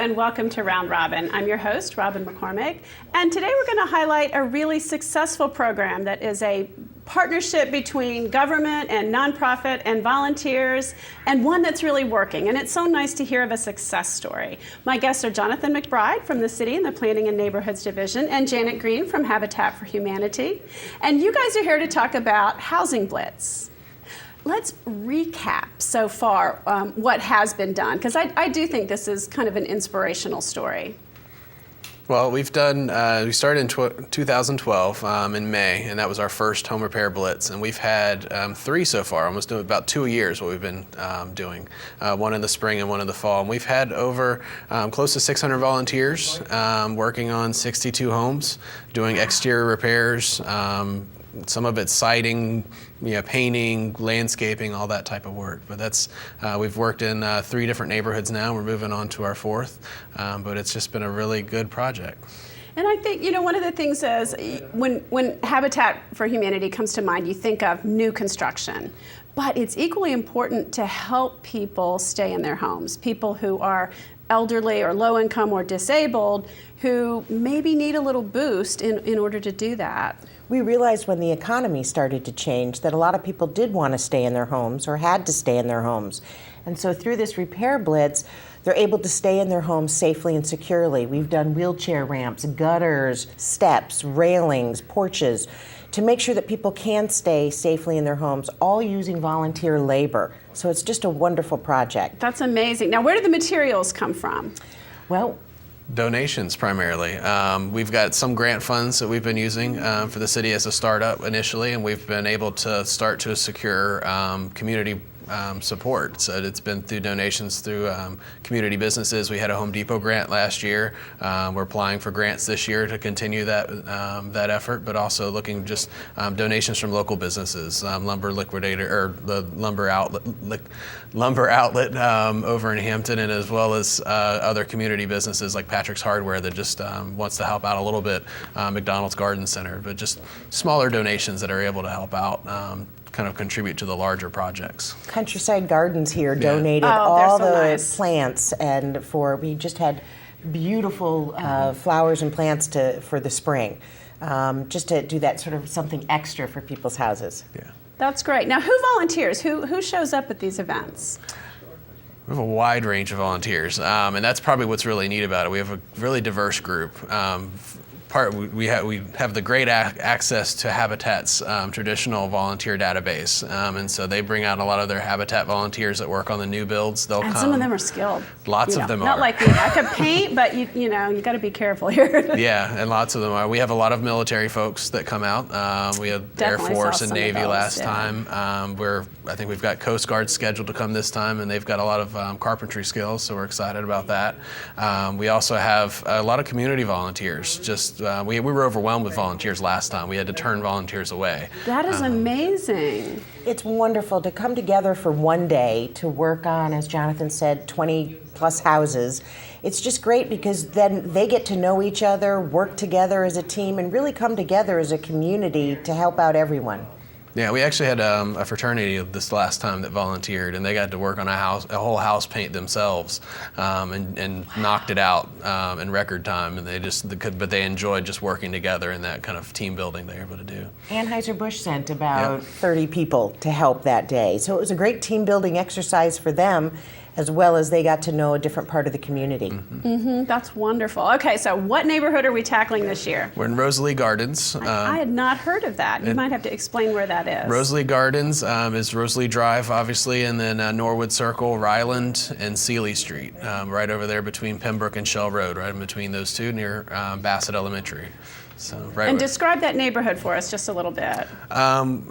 and welcome to Round Robin. I'm your host, Robin McCormick, and today we're going to highlight a really successful program that is a partnership between government and nonprofit and volunteers, and one that's really working. And it's so nice to hear of a success story. My guests are Jonathan McBride from the City and the Planning and Neighborhoods Division and Janet Green from Habitat for Humanity. And you guys are here to talk about Housing Blitz. Let's recap so far what has been done, because I do think this is kind of an inspirational story. Well, we started in 2012 in May, and that was our first home repair blitz. And we've had 3 so far, almost about 2 a year is what we've been doing. One in the spring and one in the fall. And we've had over close to 600 volunteers working on 62 homes, doing exterior repairs, some of it's siding, painting, landscaping, all that type of work. But that's we've worked in 3 different neighborhoods now. We're moving on to our 4th, but it's just been a really good project. And I think, one of the things is when Habitat for Humanity comes to mind, you think of new construction. But it's equally important to help people stay in their homes, people who are elderly or low income or disabled who maybe need a little boost in order to do that. We realized when the economy started to change that a lot of people did want to stay in their homes or had to stay in their homes. And so through this repair blitz, they're able to stay in their homes safely and securely. We've done wheelchair ramps, gutters, steps, railings, porches, to make sure that people can stay safely in their homes, all using volunteer labor. So it's just a wonderful project. That's amazing. Now, where do the materials come from? Well, donations primarily. We've got some grant funds that we've been using for the city as a startup initially, and we've been able to start to secure community support. So it's been through donations through community businesses. We had a Home Depot grant last year. We're applying for grants this year to continue that effort, but also looking just donations from local businesses, lumber liquidator or the lumber outlet over in Hampton, and as well as other community businesses like Patrick's Hardware that just wants to help out a little bit, McDonald's Garden Center, but just smaller donations that are able to help out. Kind of contribute to the larger projects. Countryside Gardens here donated all so the nice plants, and we just had beautiful flowers and plants for the spring, just to do that sort of something extra for people's houses. Yeah, that's great. Now, who volunteers? Who shows up at these events? We have a wide range of volunteers, and that's probably what's really neat about it. We have a really diverse group. We have the great access to Habitat's traditional volunteer database, and so they bring out a lot of their Habitat volunteers that work on the new builds. They'll come. Some of them are skilled. Lots of them are. Not like me. I could paint, but you got to be careful here. Yeah, and lots of them are. We have a lot of military folks that come out. We had Definitely Air Force and some of Navy those, last yeah. time. I think we've got Coast Guard scheduled to come this time, and they've got a lot of carpentry skills, so we're excited about that. We also have a lot of community volunteers. We were overwhelmed with volunteers last time. We had to turn volunteers away. That is amazing. It's wonderful to come together for one day to work on, as Jonathan said, 20 plus houses. It's just great because then they get to know each other, work together as a team, and really come together as a community to help out everyone. Yeah, we actually had a fraternity this last time that volunteered, and they got to work on a whole house paint themselves, and knocked it out in record time. And but they enjoyed just working together and that kind of team building they were able to do. Anheuser-Busch sent about 30 people to help that day, so it was a great team building exercise for them, as well as they got to know a different part of the community. That's wonderful. Okay, so what neighborhood are we tackling this year? We're in Rosalee Gardens. I had not heard of that. You might have to explain where that is. Rosalee Gardens is Rosalee Drive, obviously, and then Norwood Circle, Ryland, and Seeley Street, right over there between Pembroke and Shell Road, right in between those two near Bassett Elementary. And describe that neighborhood for us just a little bit.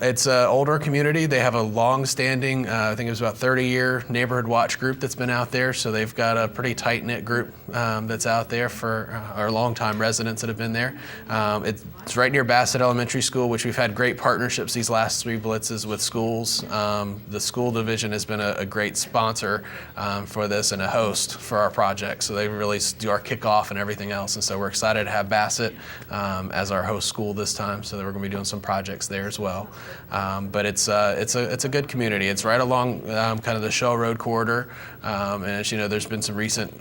It's an older community. They have a long-standing, I think it was about 30-year neighborhood watch group that's been out there. So they've got a pretty tight-knit group that's out there for our longtime residents that have been there. It's right near Bassett Elementary School, which we've had great partnerships these last 3 blitzes with schools. The school division has been a great sponsor for this and a host for our project. So they really do our kickoff and everything else. And so we're excited to have Bassett as our host school this time, so that we're going to be doing some projects there as well. But it's a good community. It's right along kind of the Shell Road corridor, and as you know, there's been some recent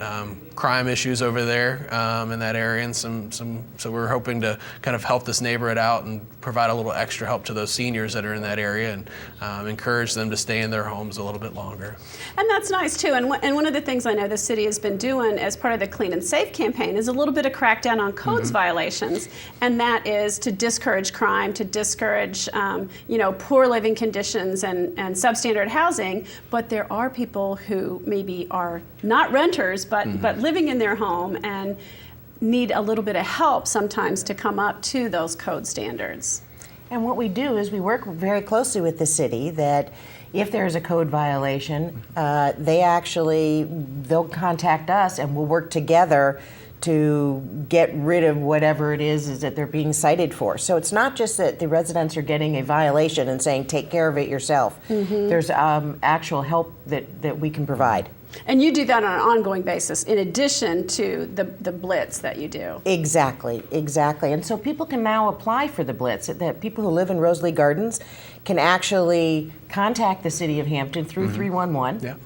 crime issues over there in that area, and so we're hoping to kind of help this neighborhood out and provide a little extra help to those seniors that are in that area, and encourage them to stay in their homes a little bit longer. And that's nice too. And one of the things I know the city has been doing as part of the Clean and Safe campaign is a little bit of crackdown on codes violations, and that is to discourage crime, to discourage poor living conditions and substandard housing. But there are people who maybe are not renters, but living in their home and need a little bit of help sometimes to come up to those code standards. And what we do is we work very closely with the city that if there's a code violation, they'll contact us and we'll work together to get rid of whatever it is that they're being cited for. So it's not just that the residents are getting a violation and saying, take care of it yourself. There's actual help that we can provide. And you do that on an ongoing basis in addition to the Blitz that you do. Exactly. And so people can now apply for the Blitz. That people who live in Rosalee Gardens can actually contact the city of Hampton through 311.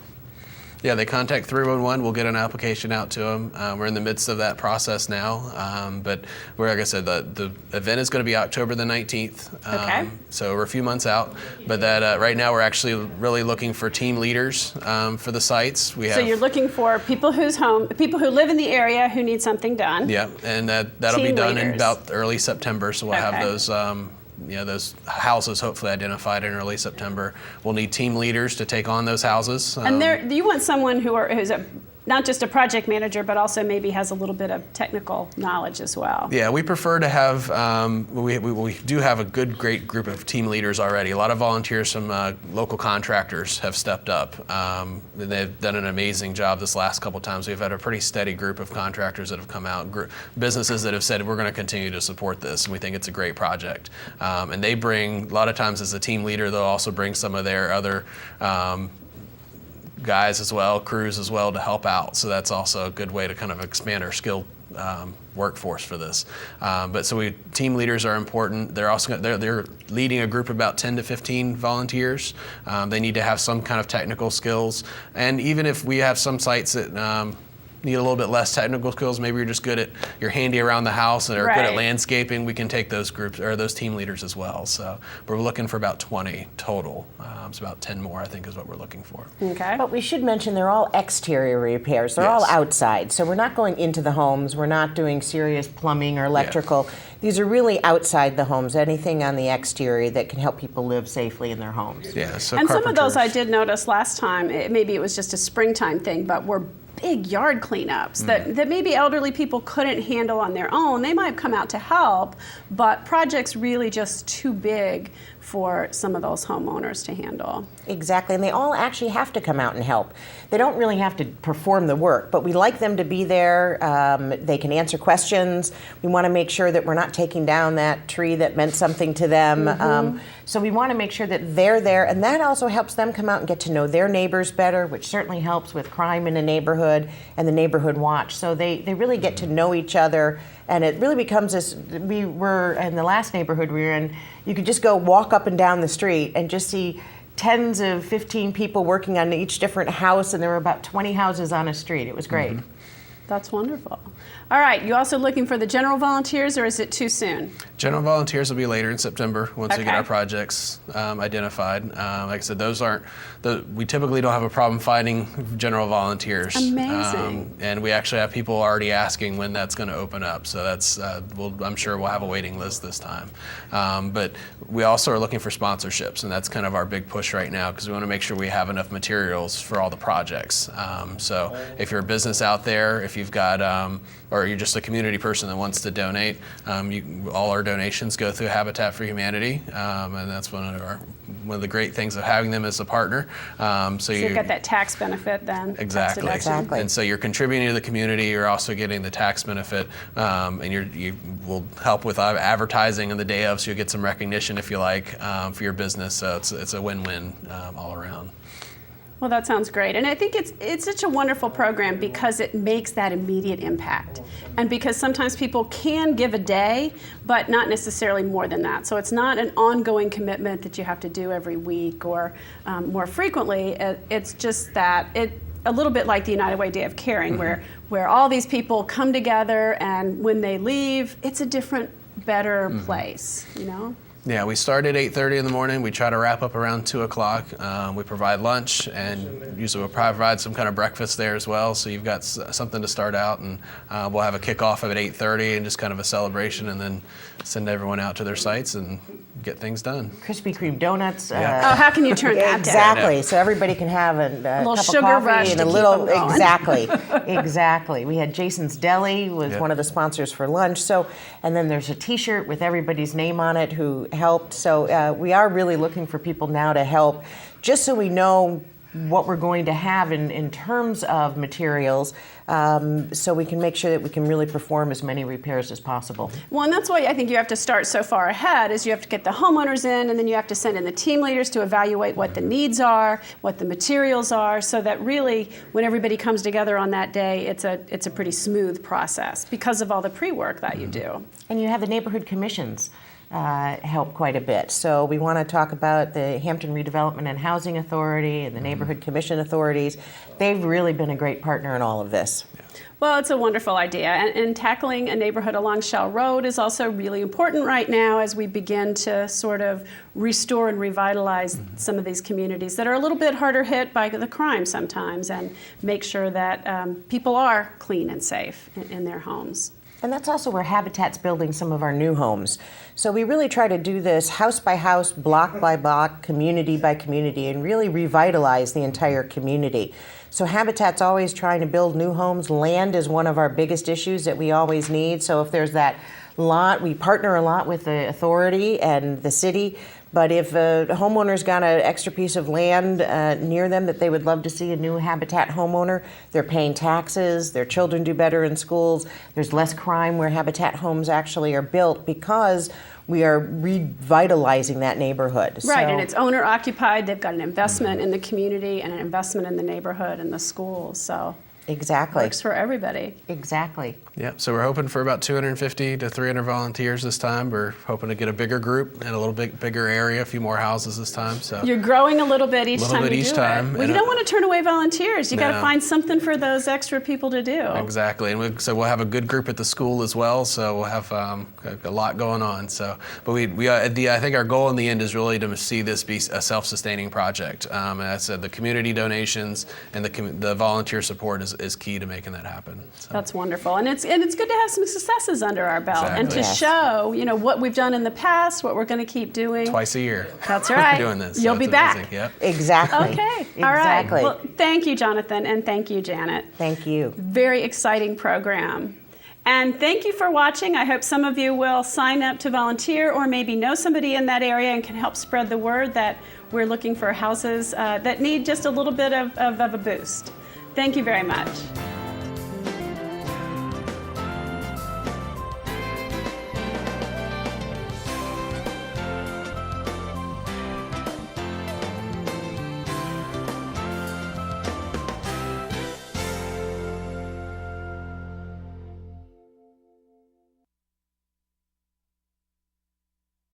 Yeah, they contact 311. We'll get an application out to them. We're in the midst of that process now. But like I said, the event is going to be October the 19th. Okay. So we're a few months out. But that right now we're actually really looking for team leaders for the sites. So you're looking for people who live in the area who need something done. Yeah, and that'll be done in about early September. So we'll have those. Those houses hopefully identified in early September. We'll need team leaders to take on those houses. And you want someone who's not just a project manager, but also maybe has a little bit of technical knowledge as well. Yeah, we prefer to have, we do have a great group of team leaders already. A lot of volunteers from local contractors have stepped up. They've done an amazing job this last couple times. We've had a pretty steady group of contractors that have come out, businesses that have said, we're going to continue to support this, and we think it's a great project. And they bring, a lot of times as a team leader, they'll also bring some of their other guys as well, crews as well, to help out. So that's also a good way to kind of expand our skilled workforce for this. Team leaders are important. They're leading a group of about 10 to 15 volunteers. They need to have some kind of technical skills. And even if we have some sites that need a little bit less technical skills, maybe you're handy around the house and are good at landscaping, we can take those groups or those team leaders as well. So we're looking for about 20 total. It's about 10 more, I think, is what we're looking for. Okay. But we should mention they're all exterior repairs. They're all outside. So we're not going into the homes. We're not doing serious plumbing or electrical. Yeah. These are really outside the homes, anything on the exterior that can help people live safely in their homes. Yeah. So and some of those I did notice last time, maybe it was just a springtime thing, but were big yard cleanups that maybe elderly people couldn't handle on their own. They might come out to help, but projects really just too big for some of those homeowners to handle. Exactly, and they all actually have to come out and help. They don't really have to perform the work, but we like them to be there. They can answer questions. We want to make sure that we're not taking down that tree that meant something to them. So we want to make sure that they're there, and that also helps them come out and get to know their neighbors better, which certainly helps with crime in a neighborhood and the neighborhood watch. So they really get to know each other, and it really becomes this. We were in the last neighborhood we were in, you could just go walk up and down the street and just see tens of 15 people working on each different house, and there were about 20 houses on a street. It was great. That's wonderful. All right, you also looking for the general volunteers, or is it too soon? General volunteers will be later in September once we get our projects identified. Like I said, we typically don't have a problem finding general volunteers. Amazing. And we actually have people already asking when that's going to open up. So that's, I'm sure we'll have a waiting list this time. But we also are looking for sponsorships, and that's kind of our big push right now, because we want to make sure we have enough materials for all the projects. So if you're a business out there, if you've got, or you're just a community person that wants to donate, all our donations go through Habitat for Humanity, and that's one of the great things of having them as a partner. So you've got that tax benefit then. Exactly. And so you're contributing to the community. You're also getting the tax benefit, and you will help with advertising on the day of, so you'll get some recognition if you like for your business. So it's a win-win all around. Well, that sounds great. And I think it's such a wonderful program because it makes that immediate impact. And because sometimes people can give a day, but not necessarily more than that. So it's not an ongoing commitment that you have to do every week or more frequently. It's just that a little bit like the United Way Day of Caring, where all these people come together, and when they leave, it's a different, better place, you know? Yeah, we start at 8:30 in the morning. We try to wrap up around 2 o'clock. We provide lunch, and usually we'll provide some kind of breakfast there as well. So you've got something to start out, and we'll have a kickoff at 8:30 and just kind of a celebration, and then send everyone out to their sites and get things done. Krispy Kreme donuts. Oh, how can you turn that down? Exactly. So everybody can have a little cup sugar of coffee rush and to a keep little. them going. Exactly. Exactly. We had Jason's Deli was one of the sponsors for lunch. So, and then there's a T-shirt with everybody's name on it who helped. So we are really looking for people now to help, just so we know what we're going to have in terms of materials, so we can make sure that we can really perform as many repairs as possible. Well, and that's why I think you have to start so far ahead, is you have to get the homeowners in, and then you have to send in the team leaders to evaluate what the needs are, what the materials are, so that really when everybody comes together on that day, it's a pretty smooth process because of all the pre-work that you do. And you have the neighborhood commissions help quite a bit. So we want to talk about the Hampton Redevelopment and Housing Authority and the Neighborhood Commission authorities. They've really been a great partner in all of this. Well, it's a wonderful idea, and tackling a neighborhood along Shell Road is also really important right now as we begin to sort of restore and revitalize some of these communities that are a little bit harder hit by the crime sometimes, and make sure that people are clean and safe in their homes. And that's also where Habitat's building some of our new homes. So we really try to do this house by house, block by block, community by community, and really revitalize the entire community. So Habitat's always trying to build new homes. Land is one of our biggest issues that we always need. So if there's that lot, we partner a lot with the authority and the city. But if a homeowner's got an extra piece of land near them that they would love to see a new Habitat homeowner, they're paying taxes, their children do better in schools, there's less crime where Habitat homes actually are built because we are revitalizing that neighborhood. Right, and it's owner occupied, they've got an investment in the community and an investment in the neighborhood and the schools, so. Exactly. Works for everybody. Exactly. Yeah, so we're hoping for about 250 to 300 volunteers this time. We're hoping to get a bigger group and a little bit bigger area, a few more houses this time. So you're growing a little bit each time you do it. Well, you don't want to turn away volunteers. You got to find something for those extra people to do. Exactly, and so we'll have a good group at the school as well. So we'll have a lot going on. So, but I think our goal in the end is really to see this be a self-sustaining project. And I said the community donations and the volunteer support is key to making that happen. So. That's wonderful, and it's good to have some successes under our belt, and to Yes. show what we've done in the past, what we're going to keep doing. Twice a year. That's right. We're doing this. You'll so be it's back. amazing. Yep. Exactly. Okay. Exactly. All right. Well, thank you, Jonathan, and thank you, Janet. Thank you. Very exciting program. And thank you for watching. I hope some of you will sign up to volunteer, or maybe know somebody in that area and can help spread the word that we're looking for houses that need just a little bit of a boost. Thank you very much.